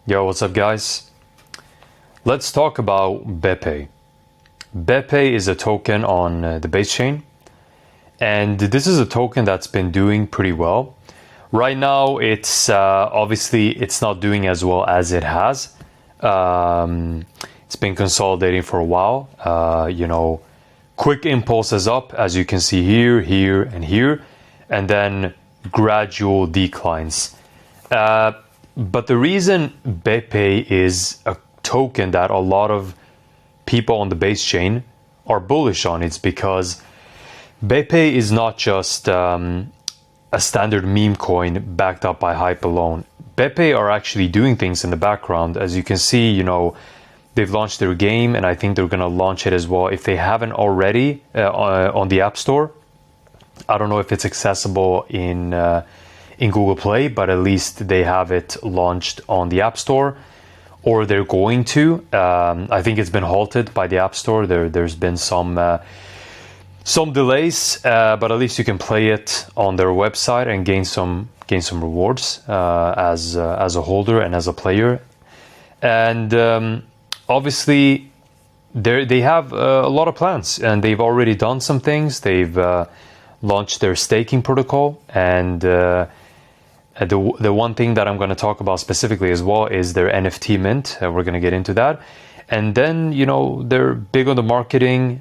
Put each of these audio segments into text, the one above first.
Yo, what's up, guys? Let's talk about Bepe. Bepe is a token on the base chain, and this is a token that's been doing pretty well. Right now, it's obviously it's not doing as well as it has. It's been consolidating for a while. Quick impulses up, as you can see here, here, and here, and then gradual declines. But the reason Bepe is a token that a lot of people on the base chain are bullish on is because Bepe is not just a standard meme coin backed up by hype alone. Bepe are actually doing things in the background. As you can see, they've launched their game, and I think they're going to launch it as well if they haven't already on the App Store. I don't know if it's accessible in Google Play, but at least they have it launched on the App Store, or they're going to. I think it's been halted by the App Store. There's been some delays, but at least you can play it on their website and gain some rewards as a holder and as a player. And obviously, they have a lot of plans, and they've already done some things. They've launched their staking protocol, and the one thing that I'm going to talk about specifically as well is their NFT mint. We're going to get into that. And then, they're big on the marketing.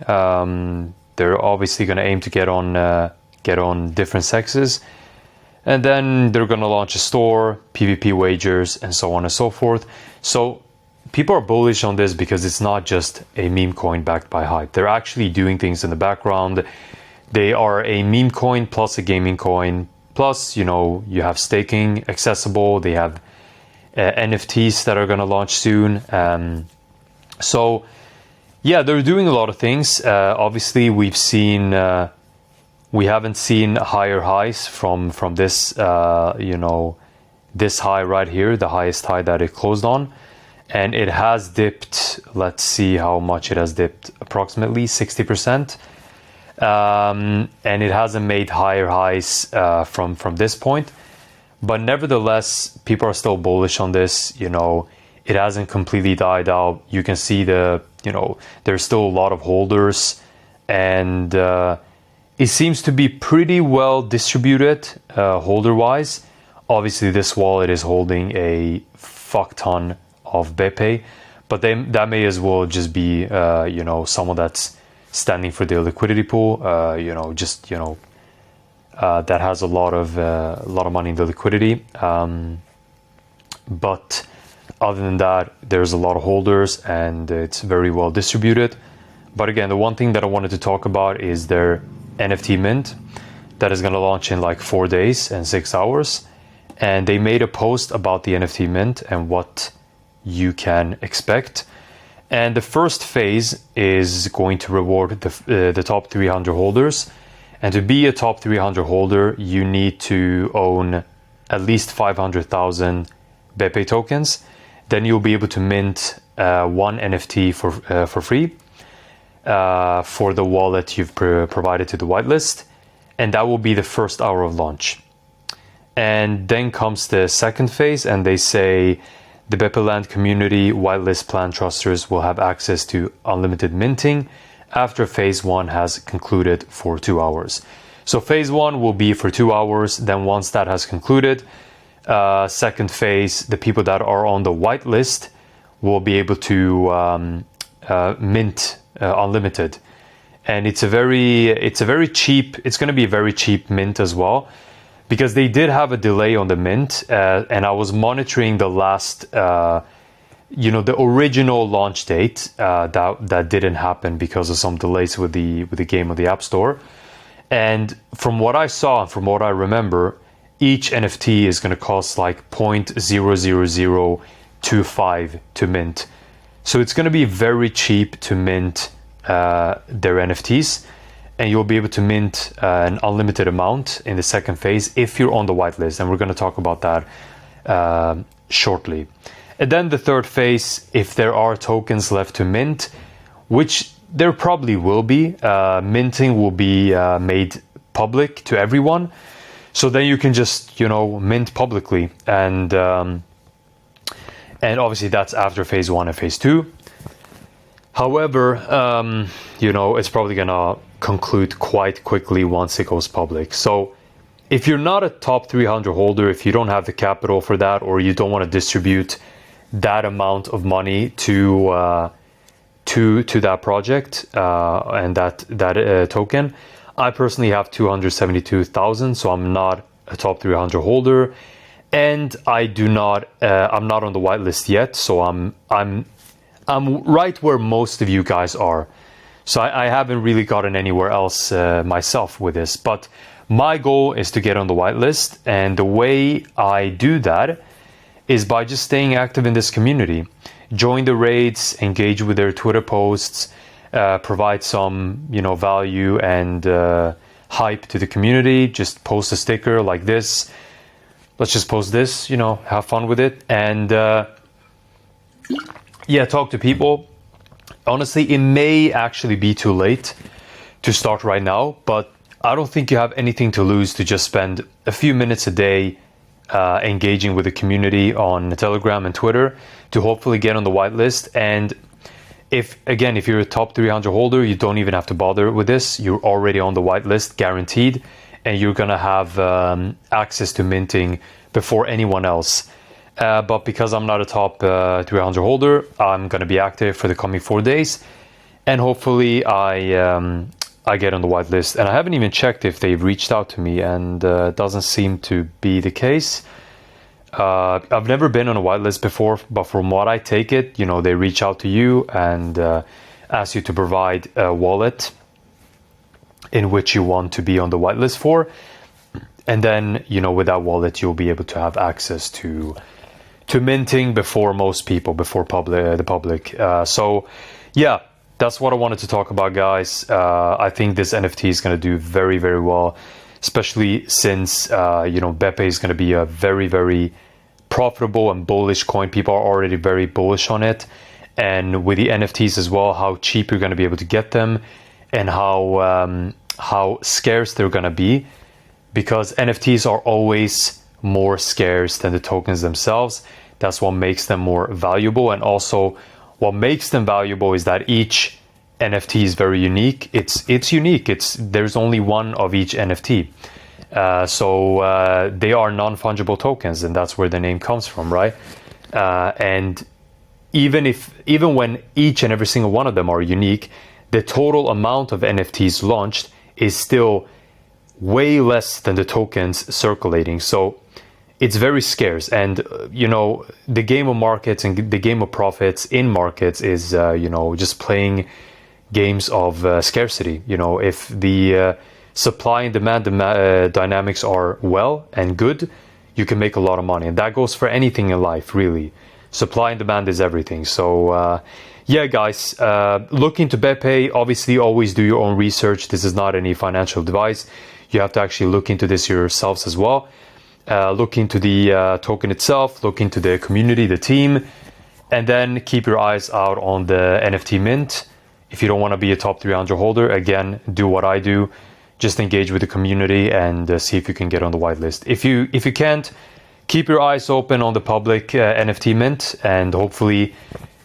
They're obviously going to aim to get on different sexes. And then they're going to launch a store, PvP wagers, and so on and so forth. So people are bullish on this because it's not just a meme coin backed by hype. They're actually doing things in the background. They are a meme coin plus a gaming coin. Plus, you have staking accessible. They have NFTs that are going to launch soon. So, yeah, they're doing a lot of things. Obviously, we haven't seen higher highs from this, this high right here, the highest high that it closed on. And it has dipped, let's see how much it has dipped, approximately 60%. And it hasn't made higher highs from this point, but nevertheless, people are still bullish on this. It hasn't completely died out. You can see there's still a lot of holders, and it seems to be pretty well distributed holder wise. Obviously, this wallet is holding a fuck ton of Bepe, but that may as well just be someone that's standing for their liquidity pool, that has a lot of money in the liquidity. But other than that, there's a lot of holders, and it's very well distributed. But again, the one thing that I wanted to talk about is their NFT mint that is going to launch in like 4 days and 6 hours. And they made a post about the NFT mint and what you can expect. And the first phase is going to reward the top 300 holders. And to be a top 300 holder, you need to own at least 500,000 Bepe tokens. Then you'll be able to mint one NFT for free for the wallet you've provided to the whitelist. And that will be the first hour of launch. And then comes the second phase, and they say the Bepeland community whitelist plan trusters will have access to unlimited minting after phase 1 has concluded for 2 hours. So phase 1 will be for 2 hours. Then once that has concluded, second phase, the people that are on the whitelist will be able to mint unlimited. And it's going to be a very cheap mint as well, because they did have a delay on the mint, and I was monitoring the last, the original launch date that didn't happen because of some delays with the game on the App Store. And from what I saw and from what I remember, each NFT is going to cost like 0.00025 to mint. So it's going to be very cheap to mint their NFTs. And you'll be able to mint an unlimited amount in the second phase if you're on the whitelist. And we're going to talk about that shortly. And then the third phase, if there are tokens left to mint, which there probably will be, minting will be made public to everyone. So then you can just, mint publicly. And And obviously that's after phase 1 and phase 2. However, it's probably gonna conclude quite quickly once it goes public. So if you're not a top 300 holder, if you don't have the capital for that, or you don't want to distribute that amount of money to that project and that token, I personally have 272,000, so I'm not a top 300 holder, and I'm not on the whitelist yet. So I'm right where most of you guys are. So I haven't really gotten anywhere else myself with this, but my goal is to get on the whitelist, and the way I do that is by just staying active in this community. Join the raids, engage with their Twitter posts, provide some value and hype to the community. Just post a sticker like this. Let's just post this, have fun with it, and talk to people. Honestly, it may actually be too late to start right now, but I don't think you have anything to lose to just spend a few minutes a day engaging with the community on Telegram and Twitter to hopefully get on the whitelist. And if you're a top 300 holder, you don't even have to bother with this. You're already on the whitelist, guaranteed, and you're gonna have access to minting before anyone else. But because I'm not a top 300 holder, I'm gonna be active for the coming 4 days, and hopefully I get on the whitelist. And I haven't even checked if they've reached out to me, and it doesn't seem to be the case. I've never been on a whitelist before, but from what I take it, they reach out to you and ask you to provide a wallet in which you want to be on the whitelist for. And then, with that wallet, you'll be able to have access to minting before most people, before the public. So yeah, that's what I wanted to talk about, guys. I think this NFT is going to do very, very well, especially since, Bepe is going to be a very, very profitable and bullish coin. People are already very bullish on it. And with the NFTs as well, how cheap you're going to be able to get them, and how scarce they're going to be, because NFTs are always more scarce than the tokens themselves. That's what makes them more valuable. And also what makes them valuable is that each NFT is very unique. It's unique. There's only one of each NFT. So they are non-fungible tokens, and that's where the name comes from, right? And even when each and every single one of them are unique, the total amount of NFTs launched is still way less than the tokens circulating. So it's very scarce. And, the game of markets and the game of profits in markets is, just playing games of scarcity. If the supply and demand dynamics are well and good, you can make a lot of money. And that goes for anything in life, really. Supply and demand is everything. So, yeah, guys, look into Bepe. Obviously, always do your own research. This is not any financial advice. You have to actually look into this yourselves as well. Look into the token itself, look into the community, the team, and then keep your eyes out on the NFT mint. If you don't want to be a top 300 holder, again, do what I do. Just engage with the community and see if you can get on the whitelist. If you can't, keep your eyes open on the public NFT mint, and hopefully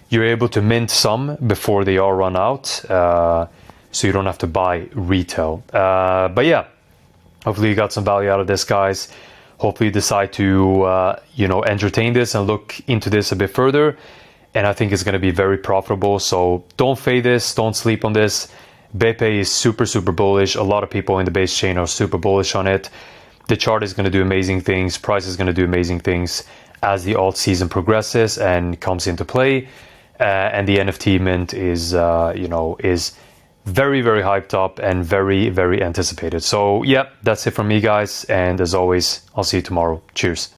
you're able to mint some before they all run out, so you don't have to buy retail. But yeah, hopefully you got some value out of this, guys. Hopefully you decide to entertain this and look into this a bit further. And I think it's going to be very profitable. So don't fade this, don't sleep on this. Bepe is super, super bullish. A lot of people in the base chain are super bullish on it. The chart is going to do amazing things. Price is going to do amazing things as the alt season progresses and comes into play. And the NFT mint is very, very hyped up and very, very anticipated. So yeah, that's it from me, guys. And as always, I'll see you tomorrow. Cheers.